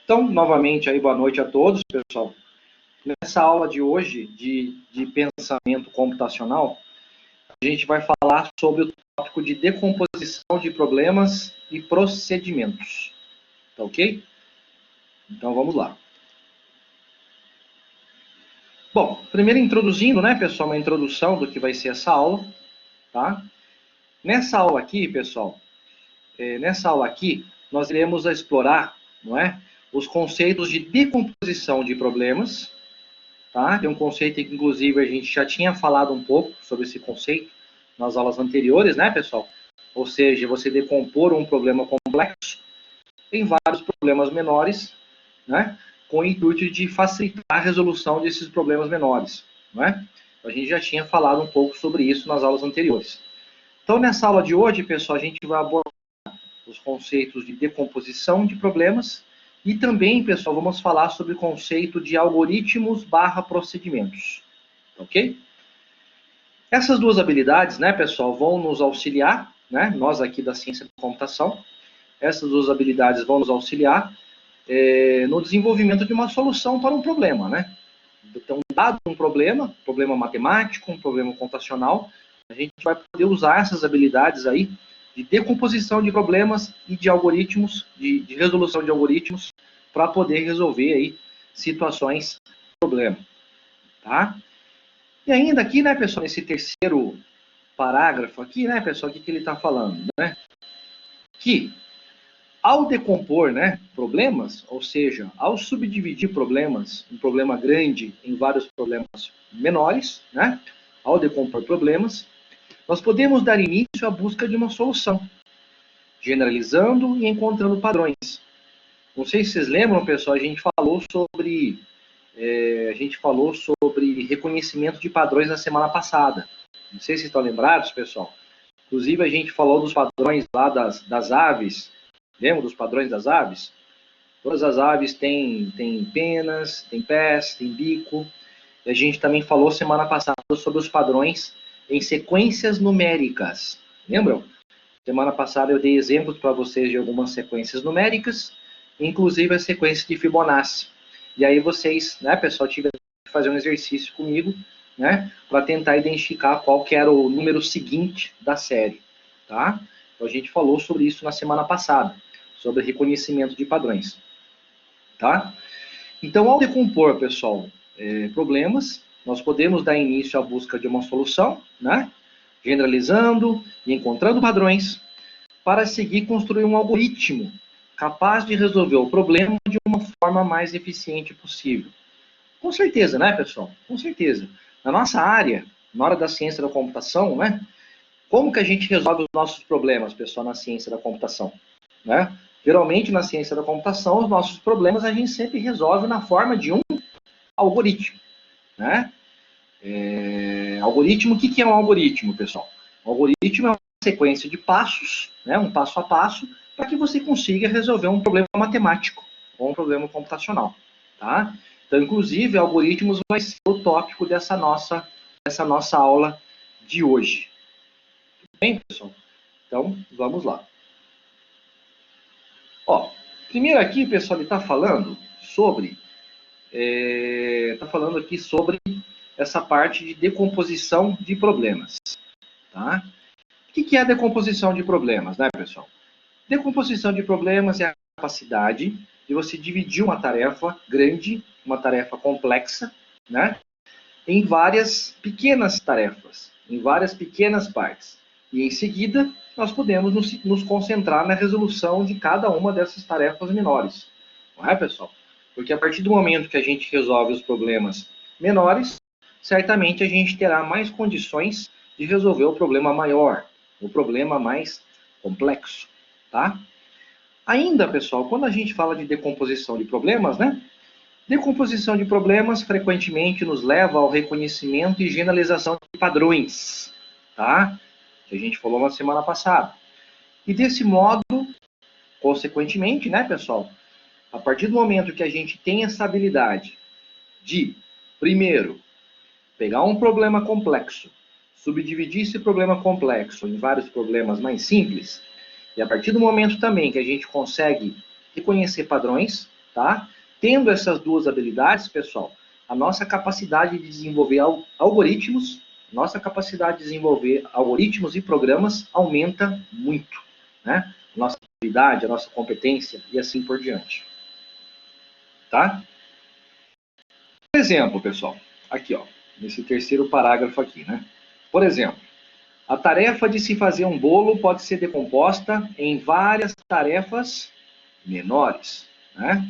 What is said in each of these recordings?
Então, novamente, aí, boa noite a todos, pessoal. Nessa aula de hoje, de pensamento computacional, a gente vai falar sobre o tópico de decomposição de problemas e procedimentos. Tá ok? Então, vamos lá. Bom, primeiro introduzindo, né, pessoal, uma introdução do que vai ser essa aula, tá? Nessa aula aqui, pessoal, nós iremos explorar, não é, os conceitos de decomposição de problemas, tá? É um conceito que, inclusive, a gente já tinha falado um pouco sobre esse conceito nas aulas anteriores, né, pessoal? Ou seja, você decompor um problema complexo em vários problemas menores, né? Com o intuito de facilitar a resolução desses problemas menores, né? A gente já tinha falado um pouco sobre isso nas aulas anteriores. Então, nessa aula de hoje, pessoal, a gente vai abordar os conceitos de decomposição de problemas e também, pessoal, vamos falar sobre o conceito de algoritmos / procedimentos, ok? Essas duas habilidades, né, pessoal, vão nos auxiliar, né, nós aqui da ciência da computação, essas duas habilidades vão nos auxiliar no desenvolvimento de uma solução para um problema, né? Então, dado um problema matemático, um problema computacional, a gente vai poder usar essas habilidades aí de decomposição de problemas e de algoritmos, de resolução de algoritmos, para poder resolver aí situações de problema, tá? E ainda aqui, né, pessoal, nesse terceiro parágrafo aqui, né, pessoal, o que ele está falando, né? Que ao decompor, né, problemas, ou seja, ao subdividir problemas, um problema grande em vários problemas menores, né, ao decompor problemas, nós podemos dar início à busca de uma solução, generalizando e encontrando padrões. Não sei se vocês lembram, pessoal, a gente falou sobre reconhecimento de padrões na semana passada. Não sei se vocês estão lembrados, pessoal. Inclusive, a gente falou dos padrões lá das aves. Lembra dos padrões das aves? Todas as aves têm penas, têm pés, têm bico. E a gente também falou semana passada sobre os padrões em sequências numéricas. Lembram? Semana passada eu dei exemplos para vocês de algumas sequências numéricas, inclusive a sequência de Fibonacci. E aí vocês, né, pessoal, tiveram que fazer um exercício comigo, né, para tentar identificar qual que era o número seguinte da série, tá? Então a gente falou sobre isso na semana passada, sobre reconhecimento de padrões, tá? Então, ao decompor, pessoal, problemas, nós podemos dar início à busca de uma solução, né? Generalizando e encontrando padrões, para seguir construir um algoritmo capaz de resolver o problema de uma forma mais eficiente possível. Com certeza, né, pessoal? Com certeza. Na nossa área, na área da ciência da computação, né? Como que a gente resolve os nossos problemas, pessoal, na ciência da computação? Né? Geralmente, na ciência da computação, os nossos problemas a gente sempre resolve na forma de um algoritmo, né? Algoritmo, o que é um algoritmo, pessoal? Um algoritmo é uma sequência de passos, né, um passo a passo, para que você consiga resolver um problema matemático ou um problema computacional, tá? Então, inclusive, algoritmos vai ser o tópico dessa nossa aula de hoje. Tudo bem, pessoal? Então, vamos lá. Ó, primeiro aqui, pessoal, ele está falando sobre essa parte de decomposição de problemas, tá? O que é a decomposição de problemas, né, pessoal? Decomposição de problemas é a capacidade de você dividir uma tarefa grande, uma tarefa complexa, né, em várias pequenas tarefas, em várias pequenas partes. E em seguida, nós podemos nos concentrar na resolução de cada uma dessas tarefas menores. Não é, pessoal? Porque a partir do momento que a gente resolve os problemas menores, certamente a gente terá mais condições de resolver o problema maior, o problema mais complexo, tá? Ainda, pessoal, quando a gente fala de decomposição de problemas, né? Decomposição de problemas frequentemente nos leva ao reconhecimento e generalização de padrões, tá? Que a gente falou na semana passada. E desse modo, consequentemente, né, pessoal? A partir do momento que a gente tem essa habilidade de, primeiro, pegar um problema complexo, subdividir esse problema complexo em vários problemas mais simples, E a partir do momento também que a gente consegue reconhecer padrões, tá? Tendo essas duas habilidades, pessoal, a nossa capacidade de desenvolver algoritmos, nossa capacidade de desenvolver algoritmos e programas aumenta muito, né? Nossa habilidade, a nossa competência e assim por diante. Tá? Por exemplo, pessoal, aqui, ó, nesse terceiro parágrafo aqui, né? Por exemplo, a tarefa de se fazer um bolo pode ser decomposta em várias tarefas menores, né?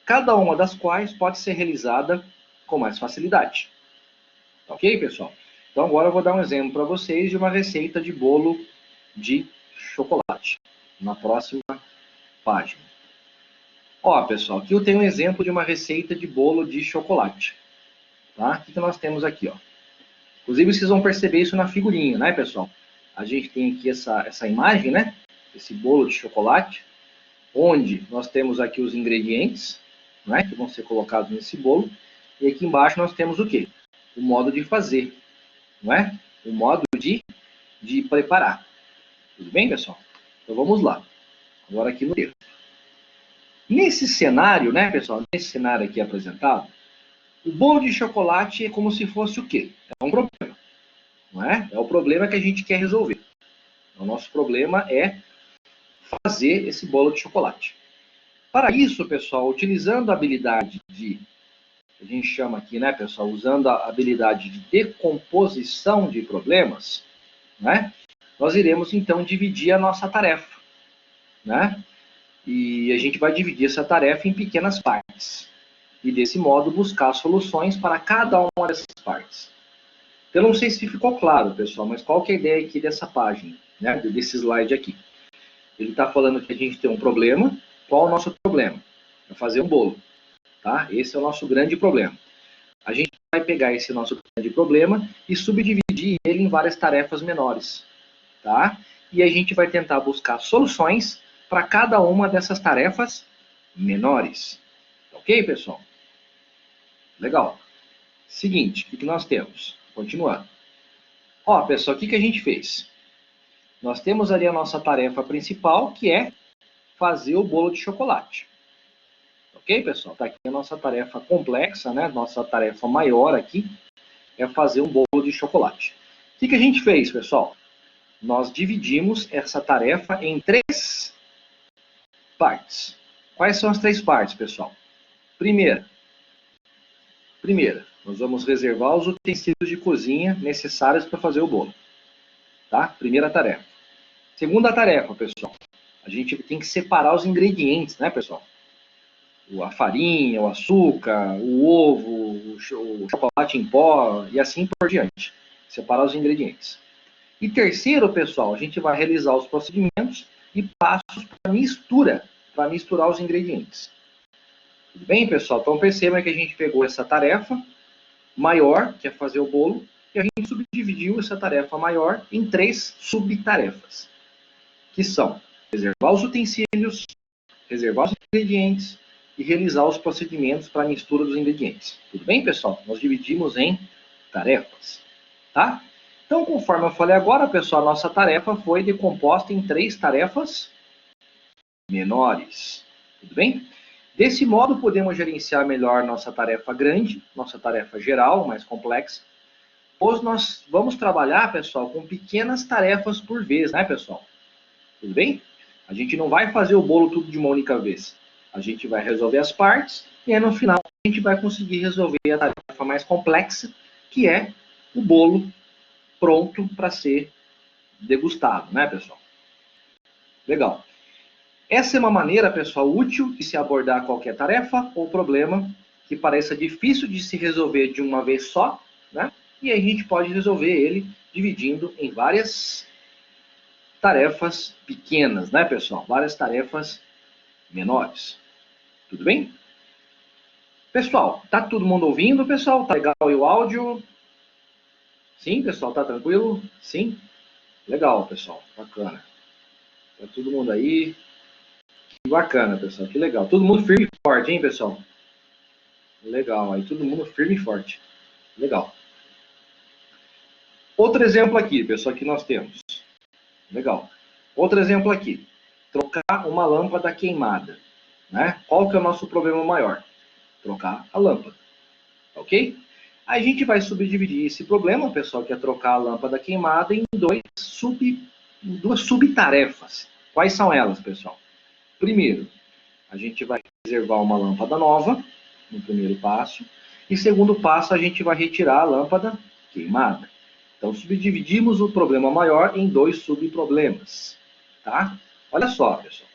Cada uma das quais pode ser realizada com mais facilidade. Ok, pessoal? Então agora eu vou dar um exemplo para vocês de uma receita de bolo de chocolate, na próxima página. Ó, pessoal, aqui eu tenho um exemplo de uma receita de bolo de chocolate. Tá? O que nós temos aqui, ó? Inclusive, vocês vão perceber isso na figurinha, né, pessoal? A gente tem aqui essa imagem, né? Esse bolo de chocolate, onde nós temos aqui os ingredientes, né, que vão ser colocados nesse bolo. E aqui embaixo nós temos o quê? O modo de fazer, não é? O modo de preparar. Tudo bem, pessoal? Então vamos lá. Agora aqui no texto. Nesse cenário, né, pessoal? Nesse cenário aqui apresentado, o bolo de chocolate é como se fosse o quê? É um problema, não é? É o problema que a gente quer resolver. O nosso problema é fazer esse bolo de chocolate. Para isso, pessoal, utilizando a habilidade a gente chama aqui, né, pessoal, usando a habilidade de decomposição de problemas, né, nós iremos, então, dividir a nossa tarefa, né, e a gente vai dividir essa tarefa em pequenas partes, e desse modo buscar soluções para cada uma dessas partes. Eu não sei se ficou claro, pessoal, mas qual que é a ideia aqui dessa página, né, desse slide aqui? Ele está falando que a gente tem um problema. Qual é o nosso problema? É fazer um bolo, tá? Esse é o nosso grande problema. A gente vai pegar esse nosso grande problema e subdividir ele em várias tarefas menores, tá? E a gente vai tentar buscar soluções para cada uma dessas tarefas menores. Ok, pessoal? Legal. Seguinte, o que nós temos? Continuando. Ó, pessoal, o que a gente fez? Nós temos ali a nossa tarefa principal, que é fazer o bolo de chocolate. Ok, pessoal? Está aqui a nossa tarefa complexa, né? Nossa tarefa maior aqui é fazer um bolo de chocolate. O que a gente fez, pessoal? Nós dividimos essa tarefa em 3 partes. Quais são as 3 partes, pessoal? Primeira, nós vamos reservar os utensílios de cozinha necessários para fazer o bolo. Tá? Primeira tarefa. Segunda tarefa, pessoal. A gente tem que separar os ingredientes, né, pessoal? A farinha, o açúcar, o ovo, o chocolate em pó e assim por diante. Separar os ingredientes. E terceiro, pessoal, a gente vai realizar os procedimentos e passos para mistura, para misturar os ingredientes. Tudo bem, pessoal? Então percebam que a gente pegou essa tarefa maior, que é fazer o bolo, e a gente subdividiu essa tarefa maior em 3 subtarefas, que são reservar os utensílios, reservar os ingredientes e realizar os procedimentos para a mistura dos ingredientes. Tudo bem, pessoal? Nós dividimos em tarefas, tá? Então, conforme eu falei agora, pessoal, a nossa tarefa foi decomposta em 3 tarefas menores. Tudo bem? Desse modo, podemos gerenciar melhor nossa tarefa grande, nossa tarefa geral, mais complexa, pois nós vamos trabalhar, pessoal, com pequenas tarefas por vez, né, pessoal? Tudo bem? A gente não vai fazer o bolo tudo de uma única vez. A gente vai resolver as partes e aí no final a gente vai conseguir resolver a tarefa mais complexa, que é o bolo pronto para ser degustado, né, pessoal? Legal. Essa é uma maneira, pessoal, útil de se abordar qualquer tarefa ou problema que pareça difícil de se resolver de uma vez só, né? E aí a gente pode resolver ele dividindo em várias tarefas pequenas, né, pessoal? Várias tarefas menores. Tudo bem? Pessoal, tá todo mundo ouvindo, pessoal? Tá legal aí o áudio? Sim, pessoal, tá tranquilo? Sim? Legal, pessoal, bacana. Tá todo mundo aí? Que bacana, pessoal, que legal. Todo mundo firme e forte, hein, pessoal? Legal, aí todo mundo firme e forte. Legal. Outro exemplo aqui, pessoal, que nós temos. Legal. Outro exemplo aqui. Trocar uma lâmpada queimada. Né? Qual que é o nosso problema maior? Trocar a lâmpada. Ok? Aí a gente vai subdividir esse problema, pessoal, que é trocar a lâmpada queimada, em duas subtarefas. Quais são elas, pessoal? Primeiro, a gente vai reservar uma lâmpada nova, no primeiro passo. E segundo passo, a gente vai retirar a lâmpada queimada. Então, subdividimos o problema maior em dois subproblemas. Tá? Olha só, pessoal.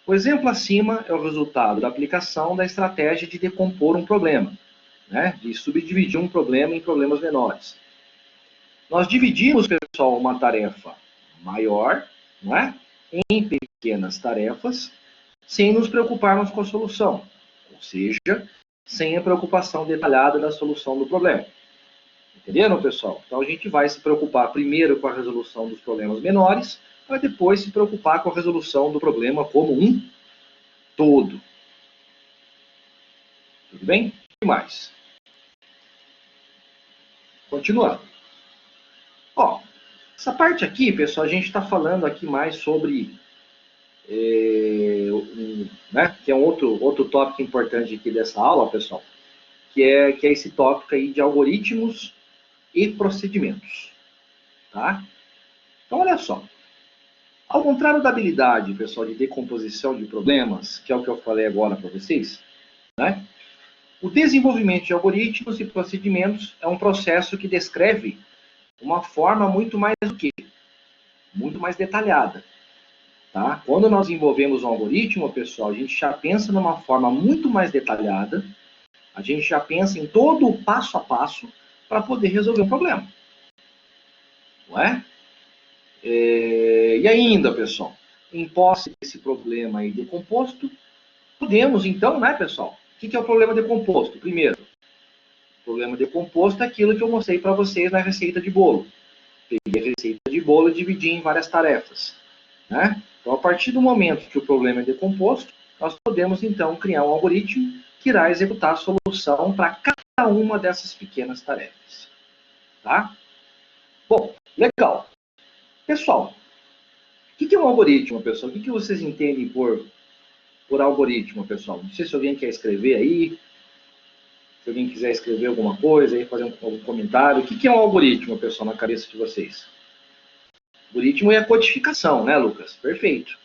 O exemplo acima é o resultado da aplicação da estratégia de decompor um problema, né? De subdividir um problema em problemas menores. Nós dividimos, pessoal, uma tarefa maior, não é? Em pequenas tarefas, sem nos preocuparmos com a solução. Ou seja, sem a preocupação detalhada da solução do problema. Entenderam, pessoal? Então a gente vai se preocupar primeiro com a resolução dos problemas menores, para depois se preocupar com a resolução do problema como um todo. Tudo bem? E mais? Continuando. Ó, essa parte aqui, pessoal, a gente está falando aqui mais sobre né, que é um outro tópico importante aqui dessa aula, pessoal, que é esse tópico aí de algoritmos e procedimentos. Tá? Então, olha só. Ao contrário da habilidade, pessoal, de decomposição de problemas, que é o que eu falei agora para vocês, né? O desenvolvimento de algoritmos e procedimentos é um processo que descreve uma forma muito mais do que? Muito mais detalhada. Tá? Quando nós desenvolvemos um algoritmo, pessoal, a gente já pensa numa forma muito mais detalhada, a gente já pensa em todo o passo a passo para poder resolver um problema. Não é? E ainda, pessoal, em posse desse problema aí decomposto, podemos então, né, pessoal? O que é o problema decomposto? Primeiro, o problema decomposto é aquilo que eu mostrei para vocês na receita de bolo. Peguei a receita de bolo e dividi em várias tarefas. Né? Então, a partir do momento que o problema é decomposto, nós podemos então criar um algoritmo que irá executar a solução para cada uma dessas pequenas tarefas. Tá? Bom, legal. Pessoal, o que é um algoritmo, pessoal? O que vocês entendem por algoritmo, pessoal? Não sei se alguém quer escrever aí, se alguém quiser escrever alguma coisa, aí fazer algum comentário. O que é um algoritmo, pessoal, na cabeça de vocês? Algoritmo é a codificação, né, Lucas? Perfeito.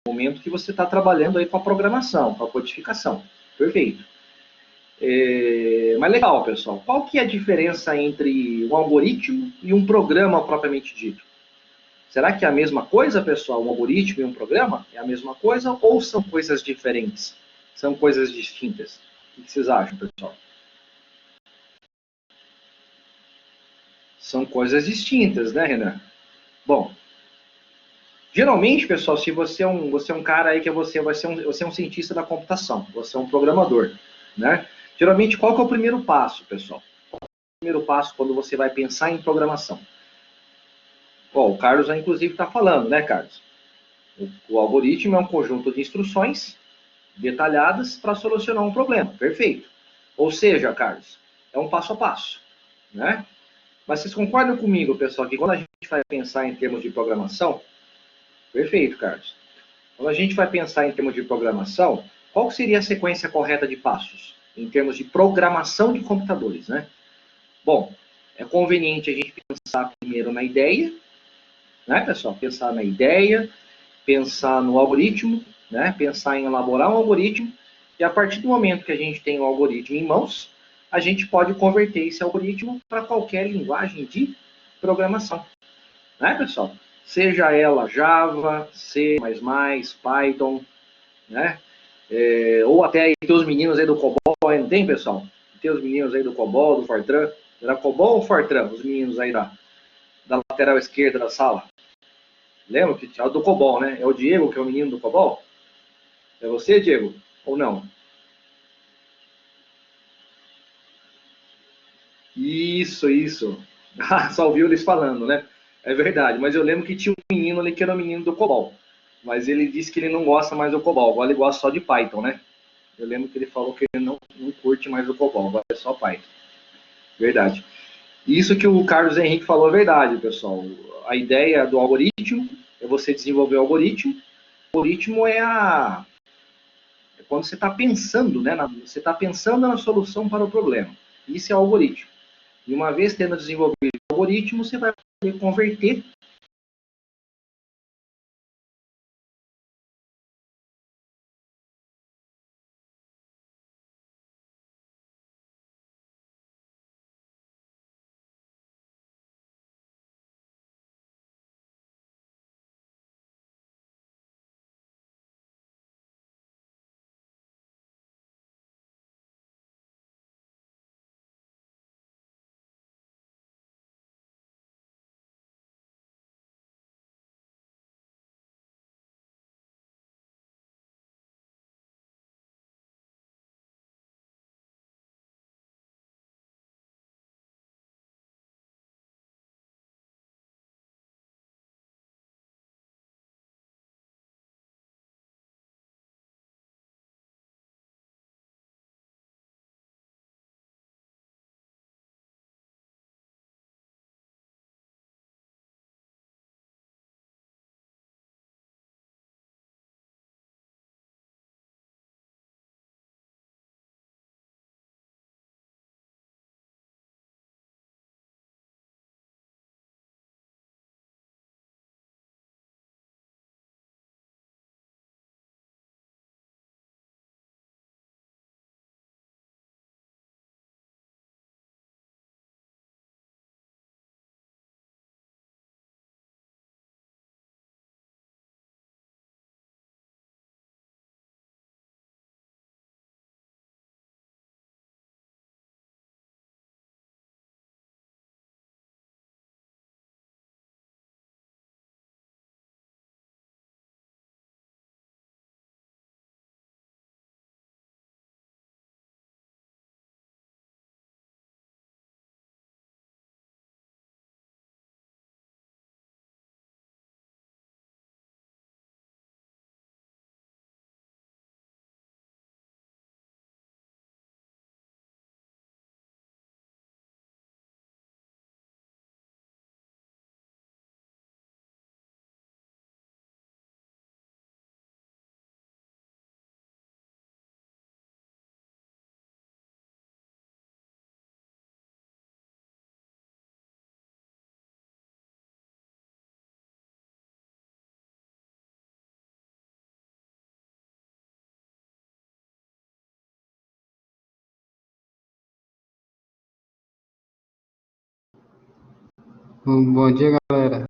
No momento que você está trabalhando aí com a programação, com a codificação. Perfeito. Mas legal, pessoal. Qual que é a diferença entre um algoritmo e um programa propriamente dito? Será que é a mesma coisa, pessoal? Um algoritmo e um programa? É a mesma coisa ou são coisas diferentes? São coisas distintas? O que vocês acham, pessoal? São coisas distintas, né, Renan? Bom, geralmente, pessoal, se você é um cara aí que você é um cientista da computação, você é um programador, né? Geralmente, qual que é o primeiro passo, pessoal? Qual é o primeiro passo quando você vai pensar em programação? Ó, o Carlos, inclusive, está falando, né, Carlos? O algoritmo é um conjunto de instruções detalhadas para solucionar um problema. Perfeito. Ou seja, Carlos, é um passo a passo, né? Mas vocês concordam comigo, pessoal, que quando a gente vai pensar em termos de programação, perfeito, Carlos. Quando a gente vai pensar em termos de programação, qual seria a sequência correta de passos em termos de programação de computadores, né? Bom, é conveniente a gente pensar primeiro na ideia, né, pessoal? Pensar na ideia, pensar no algoritmo, né? Pensar em elaborar um algoritmo, e a partir do momento que a gente tem o algoritmo em mãos, a gente pode converter esse algoritmo para qualquer linguagem de programação, né, pessoal? Seja ela Java, C++, Python, né? Ou até aí tem os meninos aí do COBOL, não tem, pessoal? Tem os meninos aí do COBOL, do Fortran. Era COBOL ou Fortran? Os meninos aí da lateral esquerda da sala. Lembra que tinha o do COBOL, né? É o Diego que é o menino do COBOL? É você, Diego? Ou não? Isso. Ah, só ouviu eles falando, né? É verdade, mas eu lembro que tinha um menino ali que era o menino do COBOL. Mas ele disse que ele não gosta mais do COBOL, agora ele gosta só de Python, né? Eu lembro que ele falou que ele não curte mais o COBOL, agora é só Python. Verdade. Isso que o Carlos Henrique falou é verdade, pessoal. A ideia do algoritmo é você desenvolver o algoritmo. O algoritmo é quando você está pensando, né? Você está pensando na solução para o problema. Isso é o algoritmo. E uma vez tendo desenvolvido o algoritmo, você vai poder converter Bom dia, galera.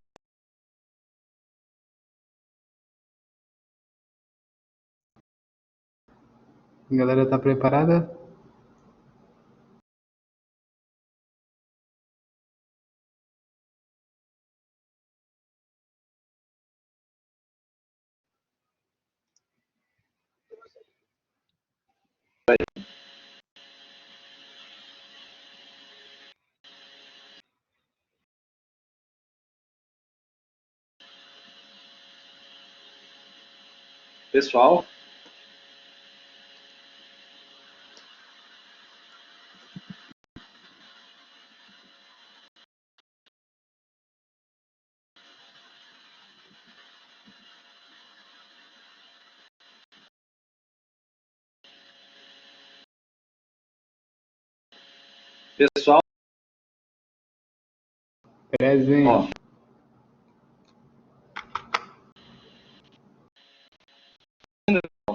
A galera tá preparada? pessoal. Pessoal, ó, Presente.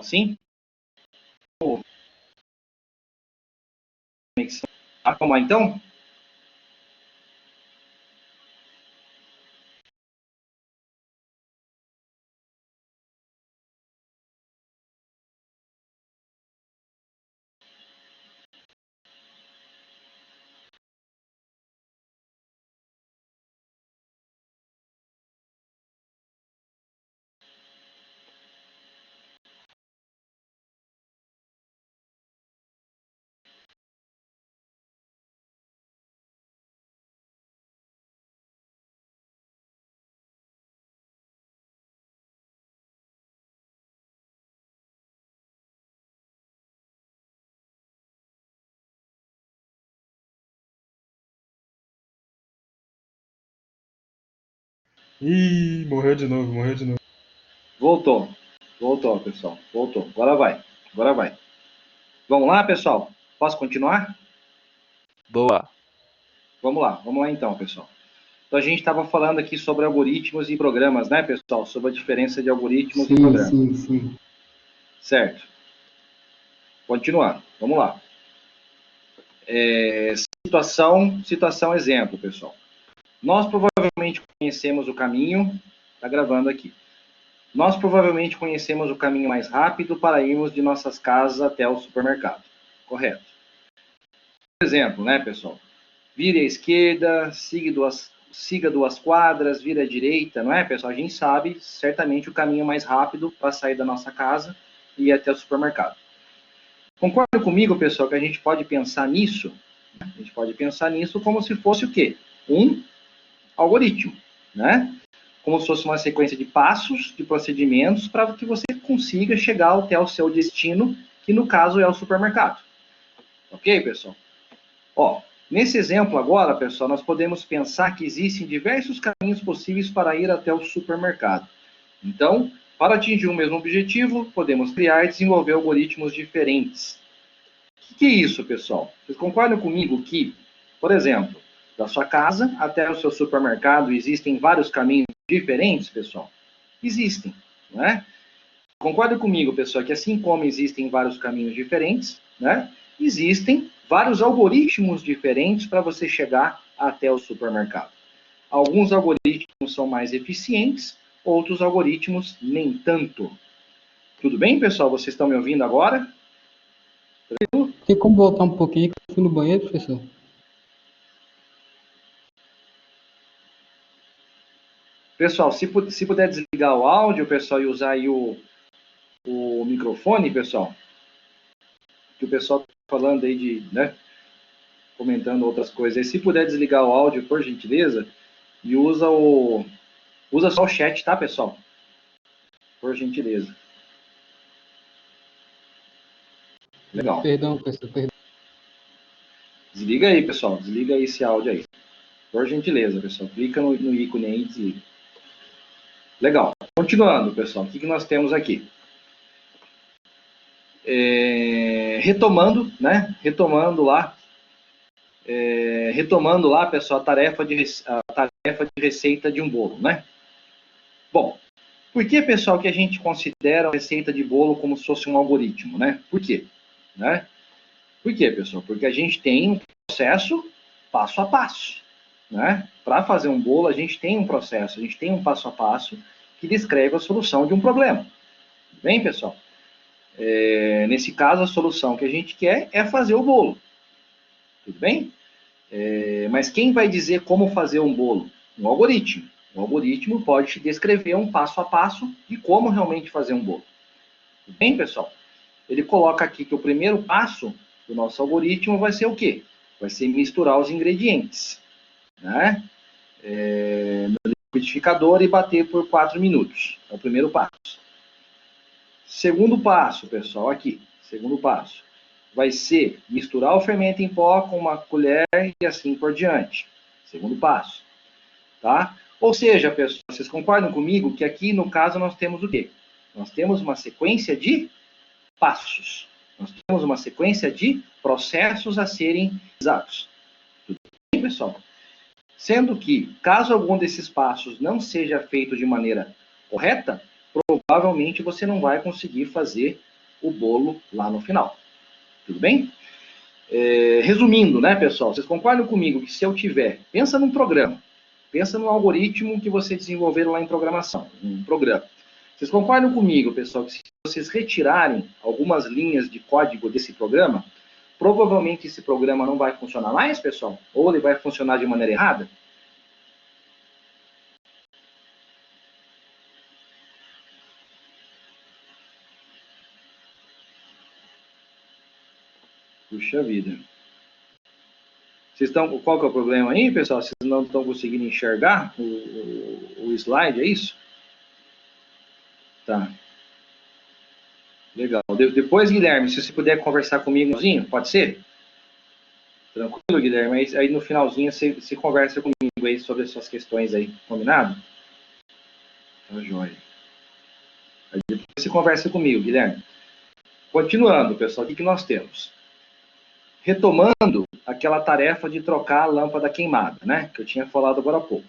sim? Acalmar então? Ih, morreu de novo, morreu de novo. Voltou. Voltou, pessoal. Voltou. Agora vai. Agora vai. Vamos lá, pessoal? Posso continuar? Boa. Vamos lá então, pessoal. Então a gente estava falando aqui sobre algoritmos e programas, né, pessoal? Sobre a diferença de algoritmos e Sim, programas. sim, sim. Certo. Continuando. Vamos lá. Situação exemplo, pessoal. Nós provavelmente conhecemos o caminho. Está gravando aqui. Nós provavelmente conhecemos o caminho mais rápido para irmos de nossas casas até o supermercado. Correto. Por exemplo, né, pessoal? Vire à esquerda, siga duas quadras, vire à direita, não é, pessoal? A gente sabe certamente o caminho mais rápido para sair da nossa casa e ir até o supermercado. Concorda comigo, pessoal, que a gente pode pensar nisso? A gente pode pensar nisso como se fosse o quê? Um algoritmo, né? Como se fosse uma sequência de passos, de procedimentos, para que você consiga chegar até o seu destino, que no caso é o supermercado. Ok, pessoal? Ó, nesse exemplo agora, pessoal, nós podemos pensar que existem diversos caminhos possíveis para ir até o supermercado. Então, para atingir o mesmo objetivo, podemos criar e desenvolver algoritmos diferentes. O que é isso, pessoal? Vocês concordam comigo que, por exemplo, da sua casa até o seu supermercado existem vários caminhos diferentes, pessoal? Existem, não é? Concorda comigo, pessoal, que assim como existem vários caminhos diferentes, né? Existem vários algoritmos diferentes para você chegar até o supermercado. Alguns algoritmos são mais eficientes, outros algoritmos nem tanto. Tudo bem, pessoal? Vocês estão me ouvindo agora? Tem como voltar um pouquinho que eu fui no banheiro, professor? Pessoal, se puder desligar o áudio, pessoal, e usar aí o microfone, pessoal, que o pessoal está falando aí de, né, comentando outras coisas. E se puder desligar o áudio, por gentileza, e usa só o chat, tá, pessoal? Por gentileza. Legal. Perdão, professor, perdão. Desliga aí, pessoal. Desliga aí esse áudio aí. Por gentileza, pessoal. Clica no ícone aí e desliga. Legal. Continuando, pessoal. O que nós temos aqui? Retomando, né? Retomando lá, pessoal, a tarefa de receita de um bolo, né? Bom, por que, pessoal, que a gente considera a receita de bolo como se fosse um algoritmo, né? Por quê? Né? Por quê, pessoal? Porque a gente tem um processo passo a passo, né? Para fazer um bolo, a gente tem um processo, a gente tem um passo a passo que descreve a solução de um problema. Bem, pessoal? Nesse caso, a solução que a gente quer é fazer o bolo. Tudo bem? Mas quem vai dizer como fazer um bolo? Um algoritmo. O algoritmo pode te descrever um passo a passo de como realmente fazer um bolo. Tudo bem, pessoal? Ele coloca aqui que o primeiro passo do nosso algoritmo vai ser o quê? Vai ser misturar os ingredientes, né? No liquidificador e bater por 4 minutos. É o primeiro passo. Segundo passo, pessoal, aqui. Segundo passo. Vai ser misturar o fermento em pó com uma colher e assim por diante. Segundo passo. Tá? Ou seja, pessoal, vocês concordam comigo que aqui, no caso, nós temos o quê? Nós temos uma sequência de passos. Nós temos uma sequência de processos a serem exatos. Tudo bem, pessoal? Sendo que, caso algum desses passos não seja feito de maneira correta, provavelmente você não vai conseguir fazer o bolo lá no final. Tudo bem? Resumindo, né, pessoal? Vocês concordam comigo que se eu tiver... Pensa num programa. Pensa num algoritmo que vocês desenvolveram lá em programação. Um programa. Vocês concordam comigo, pessoal, que se vocês retirarem algumas linhas de código desse programa, provavelmente esse programa não vai funcionar mais, pessoal? Ou ele vai funcionar de maneira errada? Puxa vida. Qual que é o problema aí, pessoal? Vocês não estão conseguindo enxergar o slide, é isso? Tá. Legal. Depois, Guilherme, se você puder conversar comigo, pode ser? Tranquilo, Guilherme. Aí no finalzinho você conversa comigo aí sobre essas questões aí, combinado? Tá joia. Aí depois você conversa comigo, Guilherme. Continuando, pessoal, o que nós temos? Retomando aquela tarefa de trocar a lâmpada queimada, né? Que eu tinha falado agora há pouco.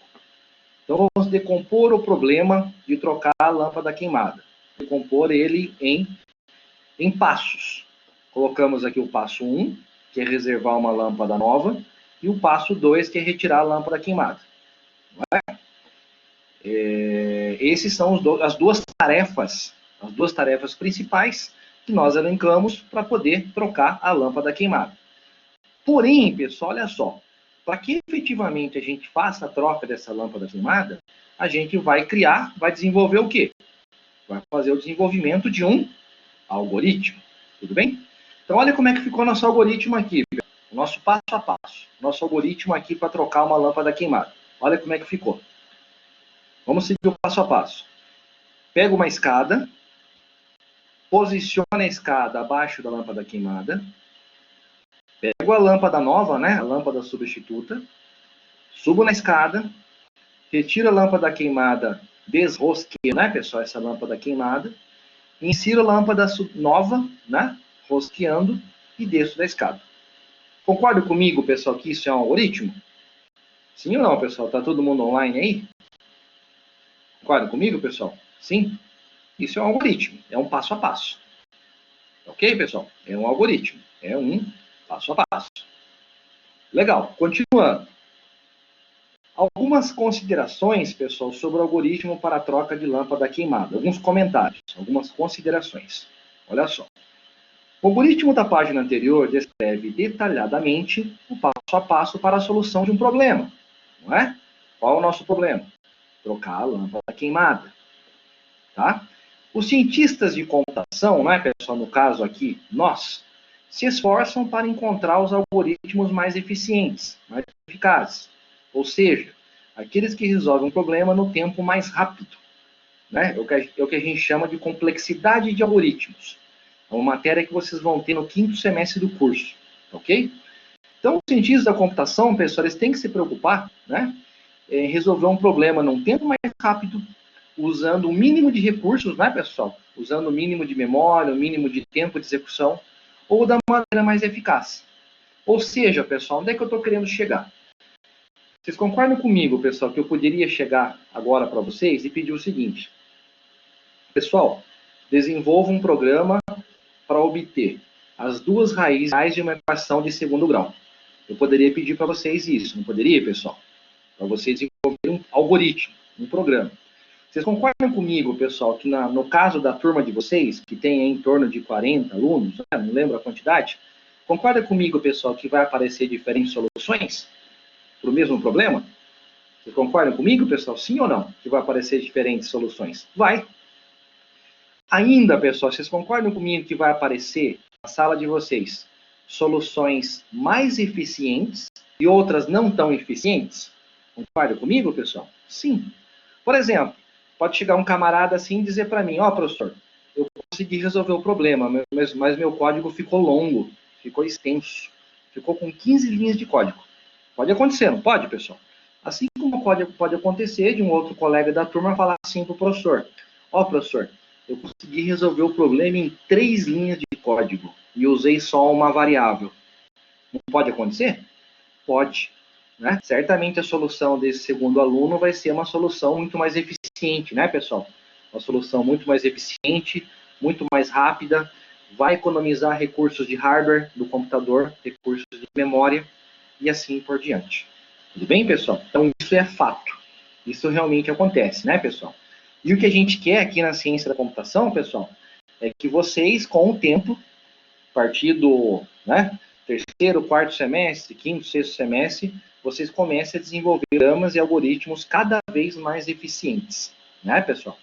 Então, vamos decompor o problema de trocar a lâmpada queimada. Decompor ele em passos. Colocamos aqui o passo 1, que é reservar uma lâmpada nova, e o passo 2, que é retirar a lâmpada queimada. Não é? Esses são as duas tarefas principais que nós elencamos para poder trocar a lâmpada queimada. Porém, pessoal, olha só, para que efetivamente a gente faça a troca dessa lâmpada queimada, a gente vai desenvolver o quê? Vai fazer o desenvolvimento de um algoritmo, tudo bem? Então, olha como é que ficou nosso algoritmo aqui, o nosso passo a passo, nosso algoritmo aqui para trocar uma lâmpada queimada. Olha como é que ficou. Vamos seguir o passo a passo. Pega uma escada, posiciona a escada abaixo da lâmpada queimada, pego a lâmpada nova, né, a lâmpada substituta, subo na escada, retiro a lâmpada queimada, desrosqueio, né, pessoal, essa lâmpada queimada, insiro a lâmpada nova, né, rosqueando e desço da escada. Concorda comigo, pessoal, que isso é um algoritmo? Sim ou não, pessoal? Tá todo mundo online aí? Concorda comigo, pessoal? Sim? Isso é um algoritmo, é um passo a passo. Ok, pessoal? É um algoritmo, é um passo a passo. Legal, continuando. Algumas considerações, pessoal, sobre o algoritmo para a troca de lâmpada queimada. Alguns comentários, algumas considerações. Olha só. O algoritmo da página anterior descreve detalhadamente o passo a passo para a solução de um problema. Não é? Qual é o nosso problema? Trocar a lâmpada queimada. Tá? Os cientistas de computação, não é, pessoal, no caso aqui, nós, se esforçam para encontrar os algoritmos mais eficientes, mais eficazes. Ou seja, aqueles que resolvem um problema no tempo mais rápido. Né? É o que a gente chama de complexidade de algoritmos. É uma matéria que vocês vão ter no 5º semestre do curso. Ok? Então, os cientistas da computação, pessoal, eles têm que se preocupar, né, em resolver um problema num tempo mais rápido, usando o mínimo de recursos, né, pessoal? Usando o mínimo de memória, o mínimo de tempo de execução, ou da maneira mais eficaz. Ou seja, pessoal, onde é que eu estou querendo chegar? Vocês concordam comigo, pessoal, que eu poderia chegar agora para vocês e pedir o seguinte. Pessoal, desenvolva um programa para obter as duas raízes de uma equação de segundo grau. Eu poderia pedir para vocês isso, não poderia, pessoal? Para vocês desenvolverem um algoritmo, um programa. Vocês concordam comigo, pessoal, que no caso da turma de vocês, que tem em torno de 40 alunos, né, não lembro a quantidade, concorda comigo, pessoal, que vai aparecer diferentes soluções para o mesmo problema? Vocês concordam comigo, pessoal? Sim ou não? Que vai aparecer diferentes soluções? Vai. Ainda, pessoal, vocês concordam comigo que vai aparecer na sala de vocês soluções mais eficientes e outras não tão eficientes? Concordam comigo, pessoal? Sim. Por exemplo, pode chegar um camarada assim e dizer para mim, ó, professor, eu consegui resolver o problema, mas meu código ficou longo, ficou extenso, ficou com 15 linhas de código. Pode acontecer, não pode, pessoal? Assim como pode acontecer de um outro colega da turma falar assim para o professor, ó, professor, eu consegui resolver o problema em 3 linhas de código e usei só uma variável. Não pode acontecer? Pode. Né? Certamente a solução desse segundo aluno vai ser uma solução muito mais eficiente, né, pessoal? Uma solução muito mais eficiente, muito mais rápida, vai economizar recursos de hardware do computador, recursos de memória e assim por diante. Tudo bem, pessoal? Então, isso é fato. Isso realmente acontece, né, pessoal? E o que a gente quer aqui na ciência da computação, pessoal, é que vocês, com o tempo, a partir do, né, 3º, 4º semestre, 5º, 6º semestre, vocês comecem a desenvolver programas e algoritmos cada vez mais eficientes, né, pessoal?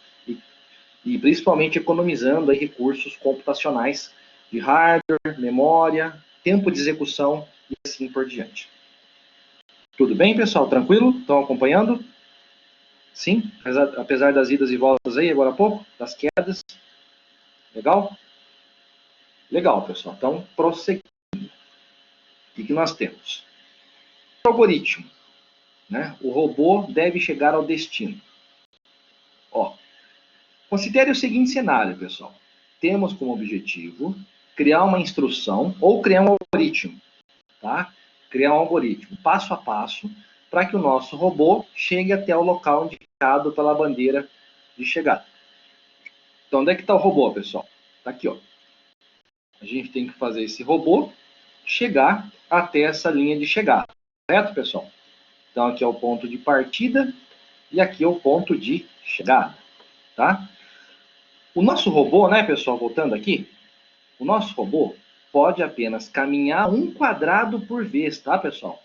E principalmente economizando aí recursos computacionais de hardware, memória, tempo de execução e assim por diante. Tudo bem, pessoal? Tranquilo? Estão acompanhando? Sim? Apesar das idas e voltas aí agora há pouco, das quedas. Legal? Legal, pessoal. Então, prosseguindo. O que nós temos? O algoritmo. Né? O robô deve chegar ao destino. Ó, Considere o seguinte cenário, pessoal. Temos como objetivo criar uma instrução ou criar um algoritmo, tá? Criar um algoritmo passo a passo para que o nosso robô chegue até o local indicado pela bandeira de chegada. Então, onde é que está o robô, pessoal? Está aqui, ó. A gente tem que fazer esse robô chegar até essa linha de chegada, certo, pessoal? Então, aqui é o ponto de partida e aqui é o ponto de chegada, tá? O nosso robô, né, pessoal, voltando aqui, o nosso robô pode apenas caminhar 1 quadrado por vez, tá, pessoal?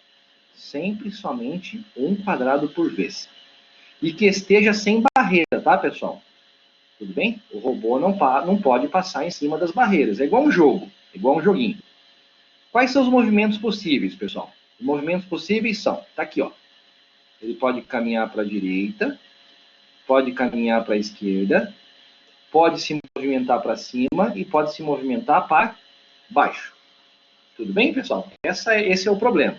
Sempre somente 1 quadrado por vez. E que esteja sem barreira, tá, pessoal? Tudo bem? O robô não pode passar em cima das barreiras. É igual um jogo, é igual um joguinho. Quais são os movimentos possíveis, pessoal? Os movimentos possíveis são, tá aqui, ó. Ele pode caminhar para a direita, pode caminhar para a esquerda, pode se movimentar para cima e pode se movimentar para baixo. Tudo bem, pessoal? Esse é o problema.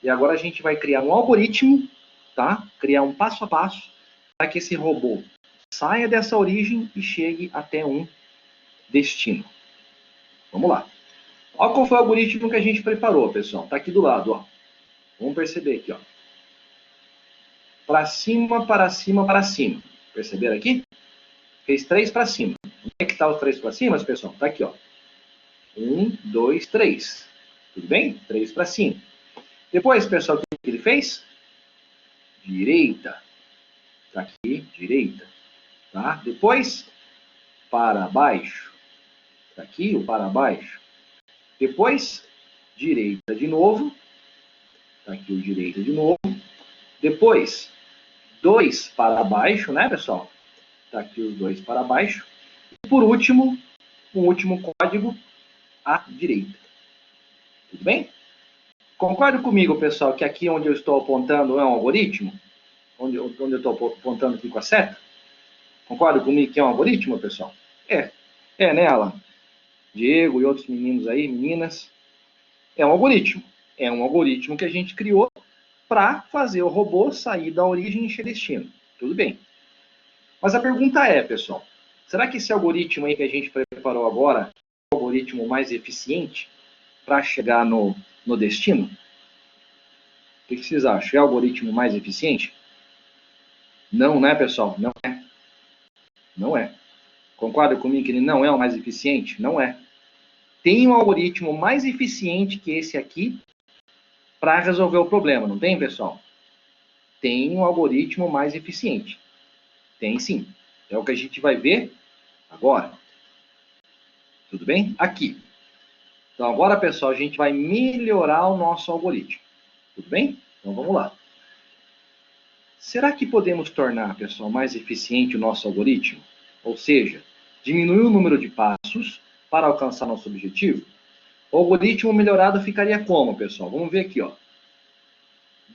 E agora a gente vai criar um algoritmo, tá? Criar um passo a passo para que esse robô saia dessa origem e chegue até um destino. Vamos lá. Olha qual foi o algoritmo que a gente preparou, pessoal. Está aqui do lado, ó. Vamos perceber aqui, ó. Para cima, para cima, para cima. Perceberam aqui? Fez 3 para cima. Onde é que está os 3 para cima, pessoal? Está aqui, ó. 1, 2, 3. Tudo bem? 3 para cima. Depois, pessoal, o que ele fez? Direita. Está aqui, direita. Tá? Depois, para baixo. Está aqui o para baixo. Depois, direita de novo. Está aqui o direita de novo. Depois, 2 para baixo, né, pessoal? Está aqui os 2 para baixo. E por último, o último código, à direita. Tudo bem? Concorda comigo, pessoal, que aqui onde eu estou apontando é um algoritmo? Onde eu estou apontando aqui com a seta? Concorda comigo que é um algoritmo, pessoal? É. É, né, Alan? Diego e outros meninos aí, meninas. É um algoritmo. É um algoritmo que a gente criou para fazer o robô sair da origem e chegar ao destino. Tudo bem. Mas a pergunta é, pessoal, será que esse algoritmo aí que a gente preparou agora é o algoritmo mais eficiente para chegar no destino? O que vocês acham? É o algoritmo mais eficiente? Não, né, pessoal? Não é. Não é. Concorda comigo que ele não é o mais eficiente? Não é. Tem um algoritmo mais eficiente que esse aqui para resolver o problema, não tem, pessoal? Tem um algoritmo mais eficiente. Tem sim. É o que a gente vai ver agora. Tudo bem? Aqui. Então agora, pessoal, a gente vai melhorar o nosso algoritmo. Tudo bem? Então vamos lá. Será que podemos tornar, pessoal, mais eficiente o nosso algoritmo? Ou seja, diminuir o número de passos para alcançar nosso objetivo? O algoritmo melhorado ficaria como, pessoal? Vamos ver aqui, ó.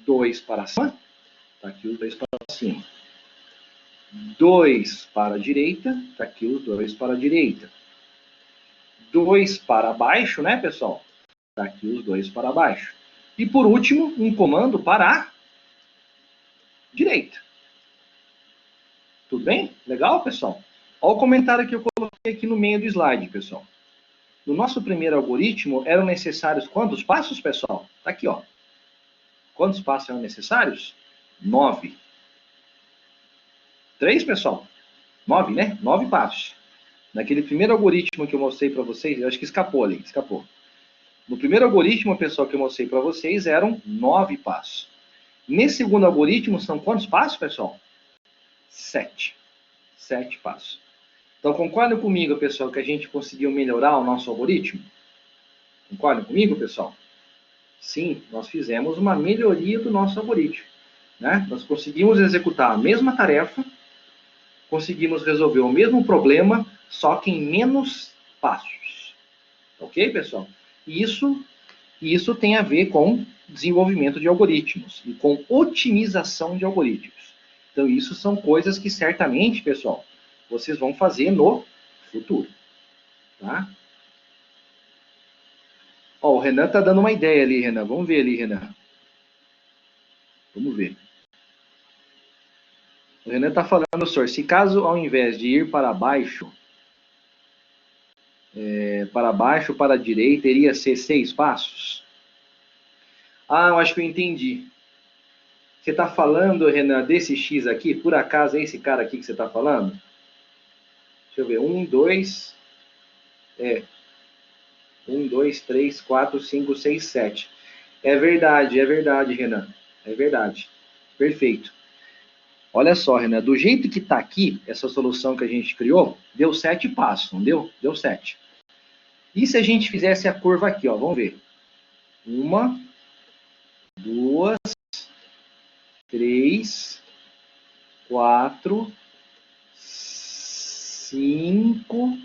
2 para cima. Está aqui os 2 para cima. 2 para a direita. Está aqui os 2 para a direita. 2 para baixo, né, pessoal? Está aqui os 2 para baixo. E por último, um comando para a direita. Tudo bem? Legal, pessoal? Olha o comentário que eu coloquei aqui no meio do slide, pessoal. No nosso primeiro algoritmo, eram necessários quantos passos, pessoal? Está aqui, ó. Quantos passos eram necessários? 9. 3, pessoal? 9, né? 9 passos. Naquele primeiro algoritmo que eu mostrei para vocês, eu acho que escapou ali, escapou. No primeiro algoritmo, pessoal, que eu mostrei para vocês, eram 9 passos. Nesse segundo algoritmo, são quantos passos, pessoal? 7. 7 passos. Então, concordam comigo, pessoal, que a gente conseguiu melhorar o nosso algoritmo? Concordam comigo, pessoal? Sim, nós fizemos uma melhoria do nosso algoritmo. Né? Nós conseguimos executar a mesma tarefa, conseguimos resolver o mesmo problema, só que em menos passos. Ok, pessoal? E isso tem a ver com desenvolvimento de algoritmos e com otimização de algoritmos. Então, isso são coisas que certamente, pessoal, vocês vão fazer no futuro. Tá? Ó, o Renan está dando uma ideia ali, Renan. Vamos ver ali, Renan. Vamos ver. O Renan está falando, professor, se caso ao invés de ir para baixo, para a direita, iria ser 6 passos? Ah, eu acho que eu entendi. Você está falando, Renan, desse X aqui? Por acaso é esse cara aqui que você está falando? Deixa eu ver. 1, 2... 1, 2, 3, 4, 5, 6, 7. É verdade, Renan. É verdade. Perfeito. Olha só, Renan, do jeito que está aqui, essa solução que a gente criou, deu 7 passos, não deu? Deu 7. E se a gente fizesse a curva aqui, ó, vamos ver. 1, 2, 3, 4, 5,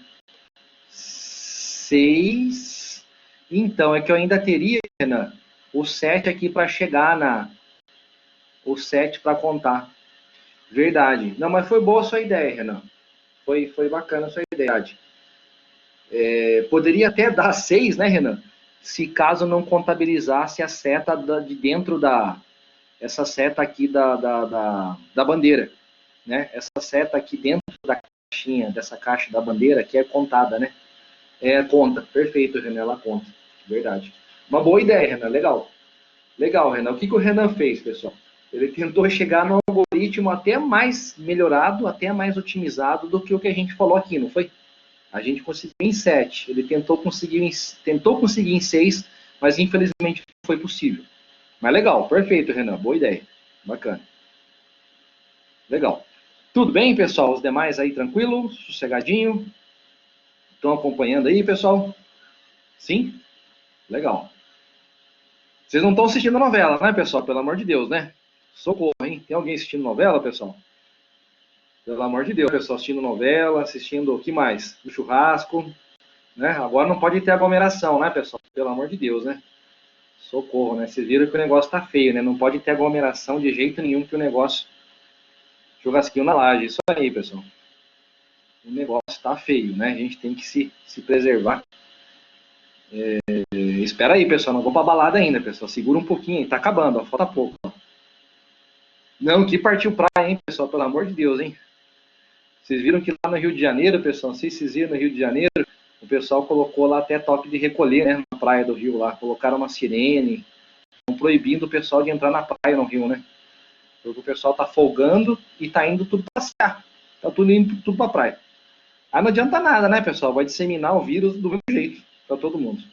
6. Então, é que eu ainda teria, Renan, o 7 aqui para chegar o 7 para contar. Verdade. Não, mas foi boa a sua ideia, Renan. Foi bacana a sua ideia. Poderia até dar 6, né, Renan? Se caso não contabilizasse a seta de dentro essa seta aqui da bandeira, né? Essa seta aqui dentro da caixinha, dessa caixa da bandeira, que é contada, né? Conta. Perfeito, Renan, ela conta. Verdade. Uma boa ideia, Renan. Legal. Legal, Renan. O que o Renan fez, pessoal? Ele tentou chegar no algoritmo até mais melhorado, até mais otimizado do que o que a gente falou aqui, não foi? A gente conseguiu em 7. Ele tentou conseguir em 6, mas infelizmente não foi possível. Mas legal, perfeito, Renan. Boa ideia. Bacana. Legal. Tudo bem, pessoal? Os demais aí tranquilo? Sossegadinho? Estão acompanhando aí, pessoal? Sim? Legal. Vocês não estão assistindo novela, né, pessoal? Pelo amor de Deus, né? Socorro, hein? Tem alguém assistindo novela, pessoal? Pelo amor de Deus, pessoal, assistindo novela, assistindo o que mais? O churrasco, né? Agora não pode ter aglomeração, né, pessoal? Pelo amor de Deus, né? Socorro, né? Vocês viram que o negócio tá feio, né? Não pode ter aglomeração de jeito nenhum que o negócio... Churrasquinho na laje, isso aí, pessoal. O negócio tá feio, né? A gente tem que se preservar. Espera aí, pessoal, não vou pra balada ainda, pessoal. Segura um pouquinho, tá acabando, ó, falta pouco. Ó. Não, que partiu praia, hein, pessoal? Pelo amor de Deus, hein? Vocês viram que lá no Rio de Janeiro, pessoal, não sei se vocês viram no Rio de Janeiro, o pessoal colocou lá até toque de recolher, né, na praia do Rio lá. Colocaram uma sirene, estão proibindo o pessoal de entrar na praia no Rio, né? Porque o pessoal tá folgando e tá indo tudo passear. Tá tudo indo tudo pra praia. Aí não adianta nada, né, pessoal? Vai disseminar o vírus do mesmo jeito para todo mundo.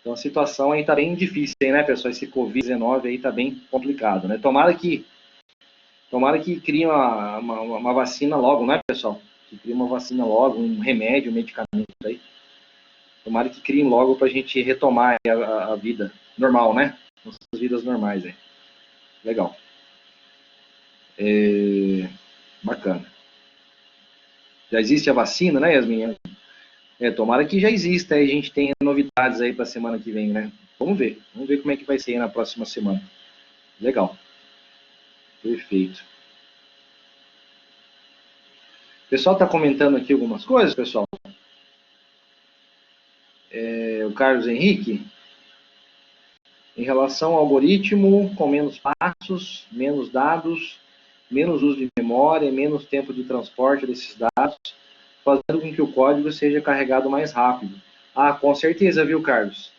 Então a situação aí tá bem difícil, né, pessoal? Esse Covid-19 aí tá bem complicado, né? Tomara que criem uma vacina logo, né, pessoal? Que criem uma vacina logo, um remédio, um medicamento aí. Tomara que criem logo pra gente retomar a vida normal, né? Nossas vidas normais aí. Legal. Bacana. Já existe a vacina, né, Yasmin? Tomara que já exista, aí a gente tenha novidades aí para a semana que vem, né? Vamos ver como é que vai ser aí na próxima semana. Legal. Perfeito. O pessoal está comentando aqui algumas coisas, pessoal. O Carlos Henrique, em relação ao algoritmo, com menos passos, menos dados, menos uso de memória, menos tempo de transporte desses dados, fazendo com que o código seja carregado mais rápido. Ah, com certeza, viu, Carlos?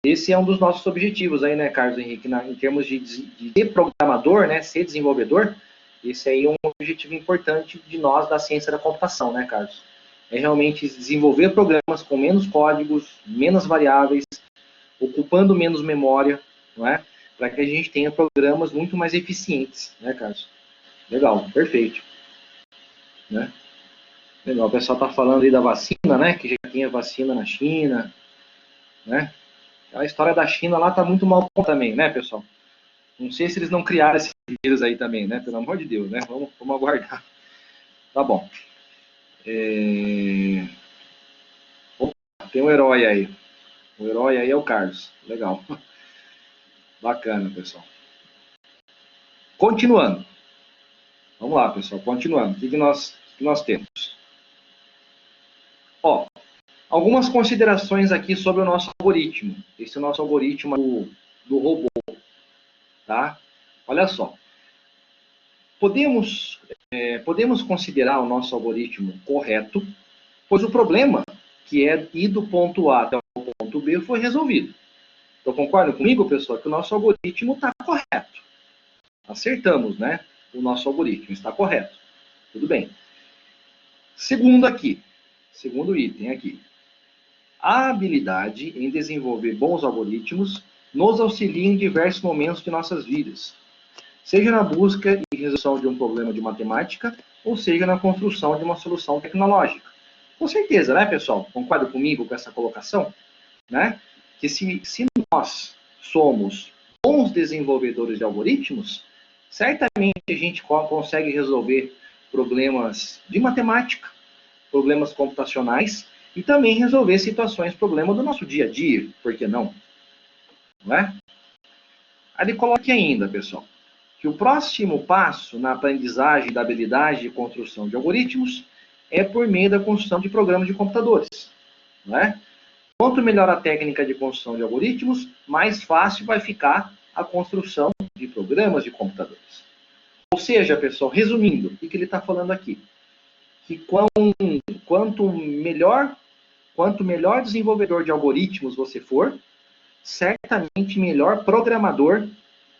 Esse é um dos nossos objetivos aí, né, Carlos Henrique, em termos de ser programador, né, ser desenvolvedor, esse aí é um objetivo importante de nós da ciência da computação, né, Carlos? É realmente desenvolver programas com menos códigos, menos variáveis, ocupando menos memória, não é? Para que a gente tenha programas muito mais eficientes, né, Carlos? Legal, perfeito. Né? Legal, o pessoal está falando aí da vacina, né, que já tinha vacina na China, né? A história da China lá tá muito mal também, né, pessoal? Não sei se eles não criaram esse vírus aí também, né? Pelo amor de Deus, né? Vamos aguardar. Tá bom. Opa, tem um herói aí. O herói aí é o Carlos. Legal. Bacana, pessoal. Continuando. Vamos lá, pessoal. Continuando. O que nós temos? Ó, algumas considerações aqui sobre o nosso algoritmo. Esse é o nosso algoritmo do robô. Tá? Olha só. podemos considerar o nosso algoritmo correto, pois o problema, que é ir do ponto A até o ponto B, foi resolvido. Então, concordam comigo, pessoal, que o nosso algoritmo está correto. Acertamos, né? O nosso algoritmo está correto. Tudo bem. Segundo item aqui. A habilidade em desenvolver bons algoritmos nos auxilia em diversos momentos de nossas vidas, seja na busca e resolução de um problema de matemática, ou seja na construção de uma solução tecnológica. Com certeza, né, pessoal? Concordam comigo com essa colocação? Né? Que se nós somos bons desenvolvedores de algoritmos, certamente a gente consegue resolver problemas de matemática, problemas computacionais e também resolver situações, problemas do nosso dia a dia, por que não? Não é? Aí ele coloca ainda, pessoal, que o próximo passo na aprendizagem da habilidade de construção de algoritmos é por meio da construção de programas de computadores. Não é? Quanto melhor a técnica de construção de algoritmos, mais fácil vai ficar a construção de programas de computadores. Ou seja, pessoal, resumindo, o que ele está falando aqui? Que quanto melhor desenvolvedor de algoritmos você for, certamente melhor programador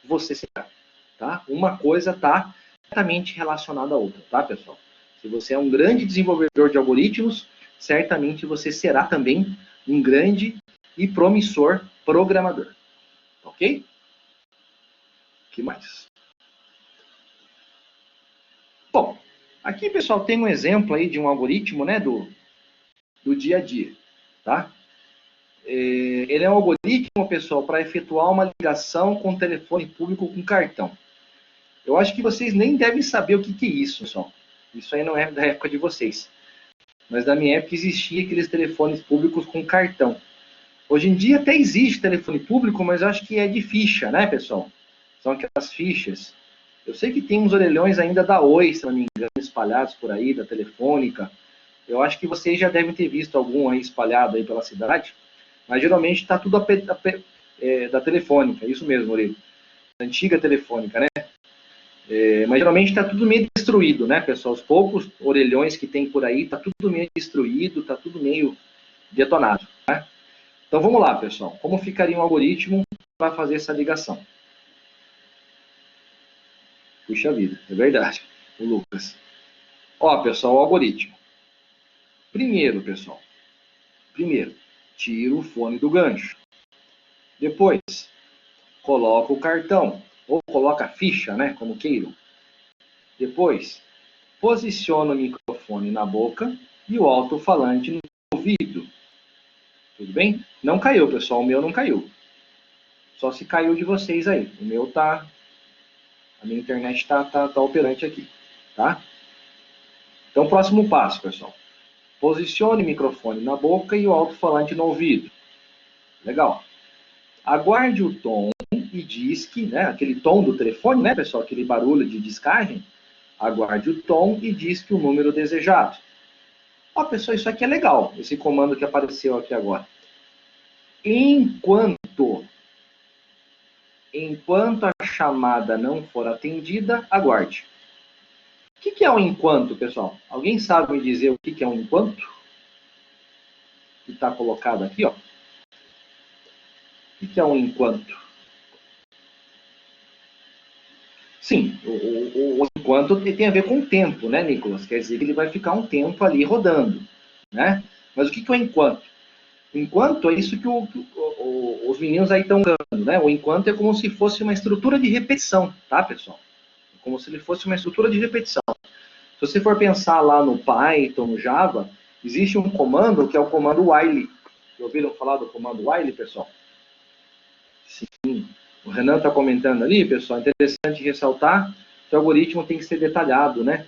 você será. Tá? Uma coisa está diretamente relacionada à outra, tá, pessoal? Se você é um grande desenvolvedor de algoritmos, certamente você será também um grande e promissor programador. Ok? O que mais? Bom, aqui, pessoal, tem um exemplo aí de um algoritmo, né, do dia a dia, tá? Ele é um algoritmo, pessoal, para efetuar uma ligação com telefone público com cartão. Eu acho que vocês nem devem saber o que é isso, pessoal. Isso aí não é da época de vocês. Mas na minha época existia aqueles telefones públicos com cartão. Hoje em dia até existe telefone público, mas eu acho que é de ficha, né, pessoal? São aquelas fichas. Eu sei que tem uns orelhões ainda da Oi, se não me engano, espalhados por aí, da Telefônica. Eu acho que vocês já devem ter visto algum aí espalhado aí pela cidade. Mas geralmente está tudo da Telefônica, isso mesmo, Orelho. Antiga Telefônica, né? Mas geralmente está tudo meio destruído, né, pessoal? Os poucos orelhões que tem por aí, está tudo meio destruído, está tudo meio detonado, né? Então vamos lá, pessoal. Como ficaria um algoritmo para fazer essa ligação? Puxa vida, é verdade, o Lucas. Ó, pessoal, o algoritmo. Primeiro, pessoal. Tira o fone do gancho. Depois, coloca o cartão. Ou coloca a ficha, né, como queiram. Depois, posiciona o microfone na boca e o alto-falante no ouvido. Tudo bem? Não caiu, pessoal. O meu não caiu. Só se caiu de vocês aí. O meu tá... A minha internet tá operante aqui. Tá? Então, próximo passo, pessoal. Posicione o microfone na boca e o alto-falante no ouvido. Legal. Aguarde o tom e disque, né? Aquele tom do telefone, né, pessoal? Aquele barulho de discagem. Aguarde o tom e disque o número desejado. Ó, pessoal, isso aqui é legal. Esse comando que apareceu aqui agora. Enquanto a chamada não for atendida, aguarde. O que é um enquanto, pessoal? Alguém sabe me dizer o que é um enquanto? Que está colocado aqui, ó. O que é um enquanto? Sim, o enquanto tem a ver com o tempo, né, Nicolas? Quer dizer que ele vai ficar um tempo ali rodando, né? Mas o que é o enquanto? Enquanto é isso que os meninos aí estão dando, né? O enquanto é como se fosse uma estrutura de repetição, tá, pessoal? É como se ele fosse uma estrutura de repetição. Se você for pensar lá no Python, no Java, existe um comando que é o comando while. Já ouviram falar do comando while, pessoal? Sim. O Renan está comentando ali, pessoal. Interessante ressaltar que o algoritmo tem que ser detalhado, né?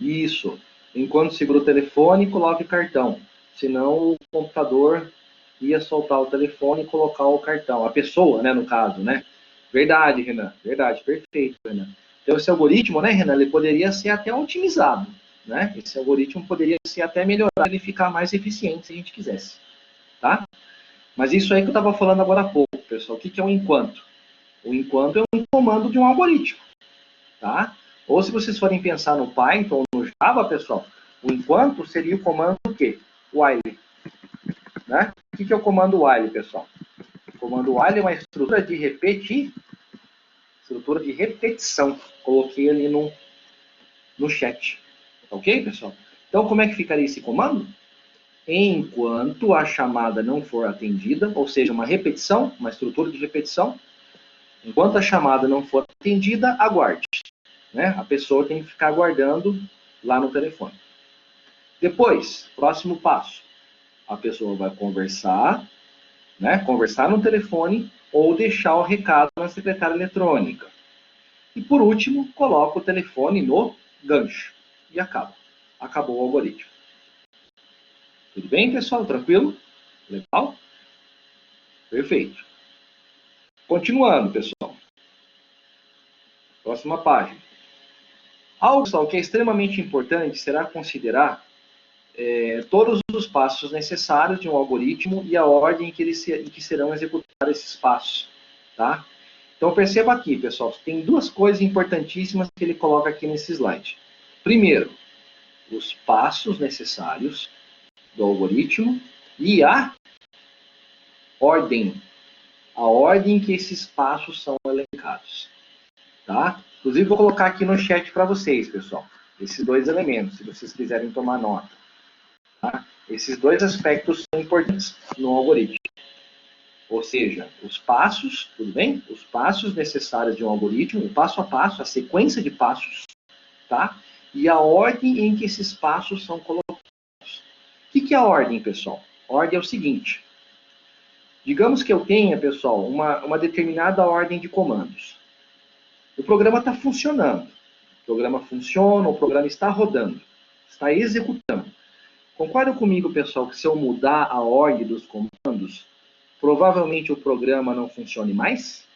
Isso. Enquanto segura o telefone, coloque o cartão. Senão o computador ia soltar o telefone e colocar o cartão. A pessoa, né, no caso, né? Verdade, Renan. Verdade. Perfeito, Renan. Então, esse algoritmo, né, Renan, ele poderia ser até otimizado, né? Esse algoritmo poderia ser até melhorado, ele ficar mais eficiente se a gente quisesse, tá? Mas isso aí que eu estava falando agora há pouco, pessoal. O que é um enquanto? O enquanto é um comando de um algoritmo, tá? Ou se vocês forem pensar no Python ou no Java, pessoal, o enquanto seria o comando o quê? While. Né? O que é o comando while, pessoal? O comando while é uma estrutura de repetição. Coloquei ali no chat. Ok, pessoal? Então, como é que ficaria esse comando? Enquanto a chamada não for atendida, ou seja, uma repetição, uma estrutura de repetição, enquanto a chamada não for atendida, aguarde. Né? A pessoa tem que ficar aguardando lá no telefone. Depois, próximo passo, a pessoa vai conversar, né? Conversar no telefone ou deixar o recado na secretária eletrônica. E por último, coloca o telefone no gancho e acaba. Acabou o algoritmo. Tudo bem, pessoal? Tranquilo? Legal? Perfeito. Continuando, pessoal. Próxima página. Algo, pessoal, que é extremamente importante será considerar todos os passos necessários de um algoritmo e a ordem em que serão executados esses passos. Tá? Então, perceba aqui, pessoal, tem duas coisas importantíssimas que ele coloca aqui nesse slide. Primeiro, os passos necessários do algoritmo e a ordem em que esses passos são elencados. Tá? Inclusive, vou colocar aqui no chat para vocês, pessoal, esses dois elementos, se vocês quiserem tomar nota. Tá? Esses dois aspectos são importantes no algoritmo. Ou seja, os passos, tudo bem? Os passos necessários de um algoritmo, o passo a passo, a sequência de passos, tá? E a ordem em que esses passos são colocados. O que é a ordem, pessoal? A ordem é o seguinte. Digamos que eu tenha, pessoal, uma determinada ordem de comandos. O programa está funcionando. O programa funciona, o programa está rodando, está executando. Concordam comigo, pessoal, que se eu mudar a ordem dos comandos, provavelmente o programa não funcione mais?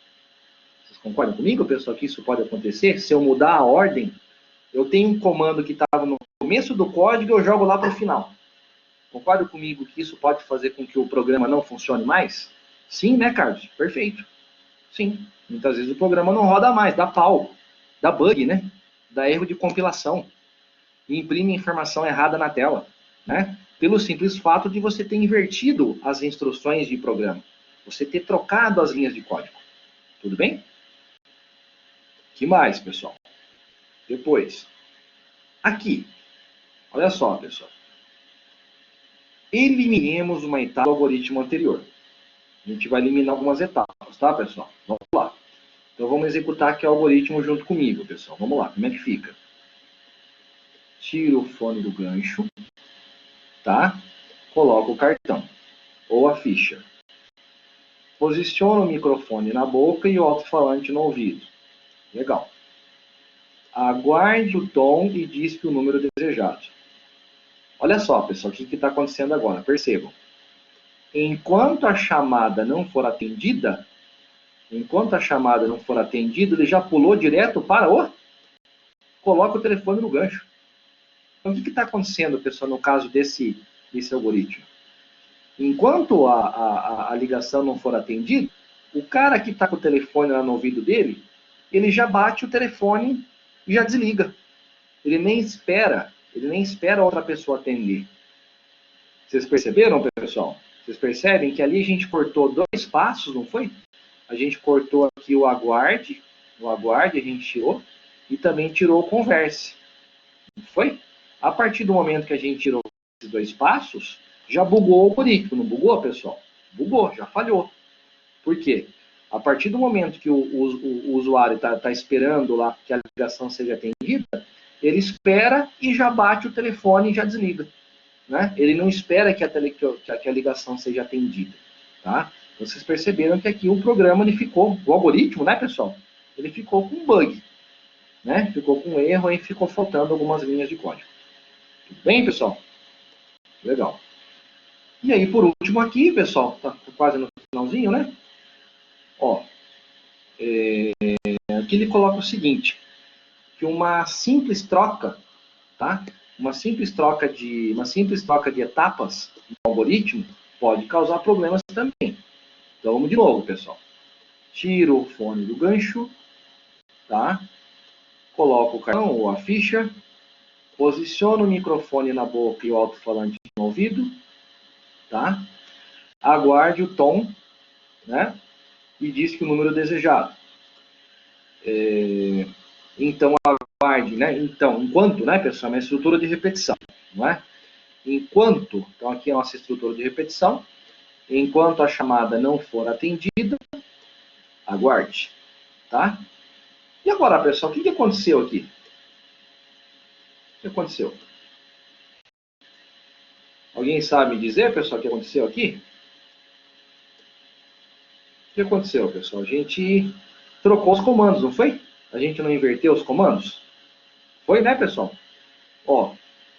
Vocês concordam comigo, pessoal, que isso pode acontecer? Se eu mudar a ordem, eu tenho um comando que estava no começo do código e eu jogo lá para o final. Concordam comigo que isso pode fazer com que o programa não funcione mais? Sim, né, Carlos? Perfeito. Sim. Muitas vezes o programa não roda mais, dá pau, dá bug, né? Dá erro de compilação. E imprime informação errada na tela, né? Pelo simples fato de você ter invertido as instruções de programa. Você ter trocado as linhas de código. Tudo bem? Que mais, pessoal? Depois. Aqui. Olha só, pessoal. Eliminemos uma etapa do algoritmo anterior. A gente vai eliminar algumas etapas, tá, pessoal? Vamos lá. Então, vamos executar aqui o algoritmo junto comigo, pessoal. Vamos lá. Como é que fica? Tiro o fone do gancho, tá? Coloco o cartão ou a ficha. Posiciona o microfone na boca e o alto-falante no ouvido. Legal. Aguarde o tom e disque o número desejado. Olha só, pessoal, o que está acontecendo agora? Percebam. Enquanto a chamada não for atendida, ele já pulou direto para o... Coloca o telefone no gancho. Então, o que está acontecendo, pessoal, no caso desse algoritmo? Enquanto a ligação não for atendida, o cara que está com o telefone lá no ouvido dele, ele já bate o telefone e já desliga. Ele nem espera a outra pessoa atender. Vocês perceberam, pessoal? Vocês percebem que ali a gente cortou dois passos, não foi? A gente cortou aqui o aguarde a gente tirou, e também tirou o converse. Não foi? A partir do momento que a gente tirou esses dois passos, já bugou o algoritmo, não bugou, pessoal? Bugou, já falhou. Por quê? A partir do momento que o usuário está esperando lá que a ligação seja atendida, ele espera e já bate o telefone e já desliga. Né? Ele não espera que a ligação seja atendida. Tá? Então, vocês perceberam que aqui o programa, o algoritmo, né, pessoal? Ele ficou com bug. Né? Ficou com erro e ficou faltando algumas linhas de código. Tudo bem, pessoal? Legal. E aí, por último aqui, pessoal, tá quase no finalzinho, né? Ó, aqui ele coloca o seguinte, que uma simples troca, tá? Uma simples troca de etapas no algoritmo pode causar problemas também. Então, vamos de novo, pessoal. Tiro o fone do gancho, tá? coloco o cartão ou a ficha, posiciono o microfone na boca e o alto-falante no ouvido, tá? Aguarde o tom, né? E diz que o número desejado. Então, aguarde, né? Então, enquanto, né, pessoal, é uma estrutura de repetição, não é? Enquanto, então aqui é a nossa estrutura de repetição, enquanto a chamada não for atendida, aguarde, tá? E agora, pessoal, o que aconteceu aqui? O que aconteceu? Alguém sabe dizer, pessoal, o que aconteceu aqui? O que aconteceu, pessoal? A gente trocou os comandos, não foi? A gente não inverteu os comandos? Foi, né, pessoal? Ó,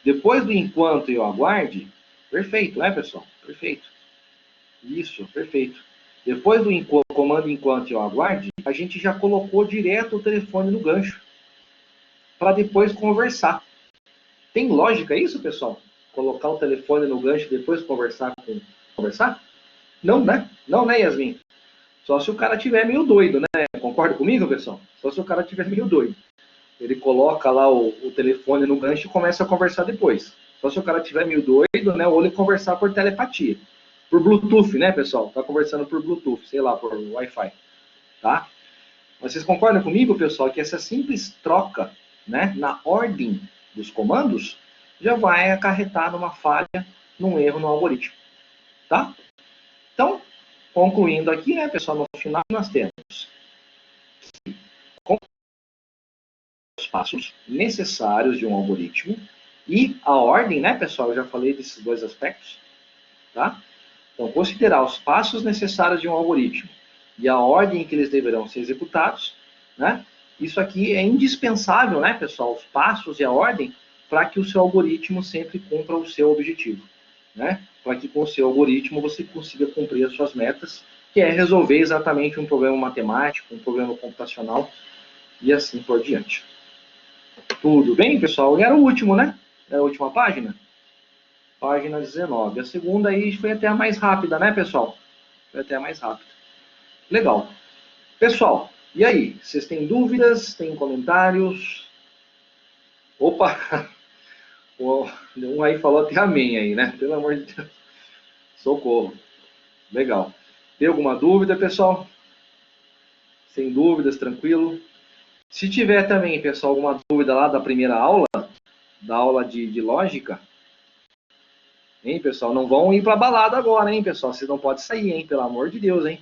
depois do enquanto e o aguarde, perfeito, né, pessoal? Perfeito. Isso, perfeito. Depois do comando enquanto e o aguarde, a gente já colocou direto o telefone no gancho para depois conversar. Tem lógica isso, pessoal? Colocar o telefone no gancho e depois conversar com... Conversar? Não, né? Não, né, Yasmin? Só se o cara tiver meio doido, né? Concorda comigo, pessoal? Só se o cara tiver meio doido. Ele coloca lá o telefone no gancho e começa a conversar depois. Só se o cara tiver meio doido, né? Ou ele conversar por telepatia. Por Bluetooth, né, pessoal? Tá conversando por Bluetooth, sei lá, por Wi-Fi. Tá? Mas vocês concordam comigo, pessoal, que essa simples troca, né, na ordem dos comandos já vai acarretar numa falha, num erro no algoritmo. Tá? Então, concluindo aqui, né, pessoal, no final nós temos os passos necessários de um algoritmo e a ordem, né, pessoal, eu já falei desses dois aspectos, tá? Então, considerar os passos necessários de um algoritmo e a ordem em que eles deverão ser executados, né? Isso aqui é indispensável, né, pessoal, os passos e a ordem para que o seu algoritmo sempre cumpra o seu objetivo, né? Para que com o seu algoritmo você consiga cumprir as suas metas, que é resolver exatamente um problema matemático, um problema computacional e assim por diante. Tudo bem, pessoal? E era o último, né? Era a última página? Página 19. A segunda aí foi até a mais rápida, né, pessoal? Foi até a mais rápida. Legal. Pessoal, e aí? Vocês têm dúvidas? Têm comentários? Opa! Um aí falou até amém aí, né? Pelo amor de Deus. Socorro. Legal. Tem alguma dúvida, pessoal? Sem dúvidas, tranquilo? Se tiver também, pessoal, alguma dúvida lá da primeira aula, da aula de lógica, hein, pessoal? Não vão ir para balada agora, hein, pessoal? Vocês não podem sair, hein? Pelo amor de Deus, hein?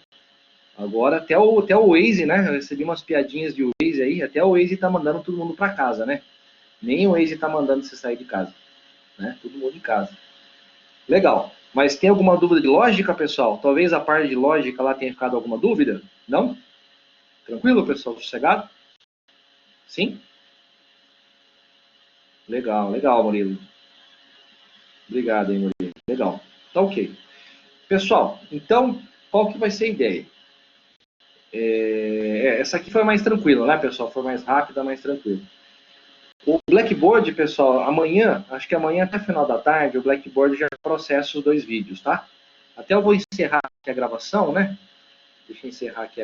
Agora até o Waze, né? Eu recebi umas piadinhas de Waze aí, até o Waze tá mandando todo mundo para casa, né? Nem o Waze tá mandando você sair de casa, né? Todo mundo em casa. Legal. Mas tem alguma dúvida de lógica, pessoal? Talvez a parte de lógica lá tenha ficado alguma dúvida? Não? Tranquilo, pessoal? Sossegado? Sim? Legal, legal, Murilo. Obrigado, hein, Murilo. Legal. Tá ok. Pessoal, então, qual que vai ser a ideia? Essa aqui foi mais tranquila, né, pessoal? Foi mais rápida, mais tranquila. O Blackboard, pessoal, amanhã, acho que amanhã até final da tarde, o Blackboard já processa os 2 vídeos, tá? Até eu vou encerrar aqui a gravação, né? Deixa eu encerrar aqui a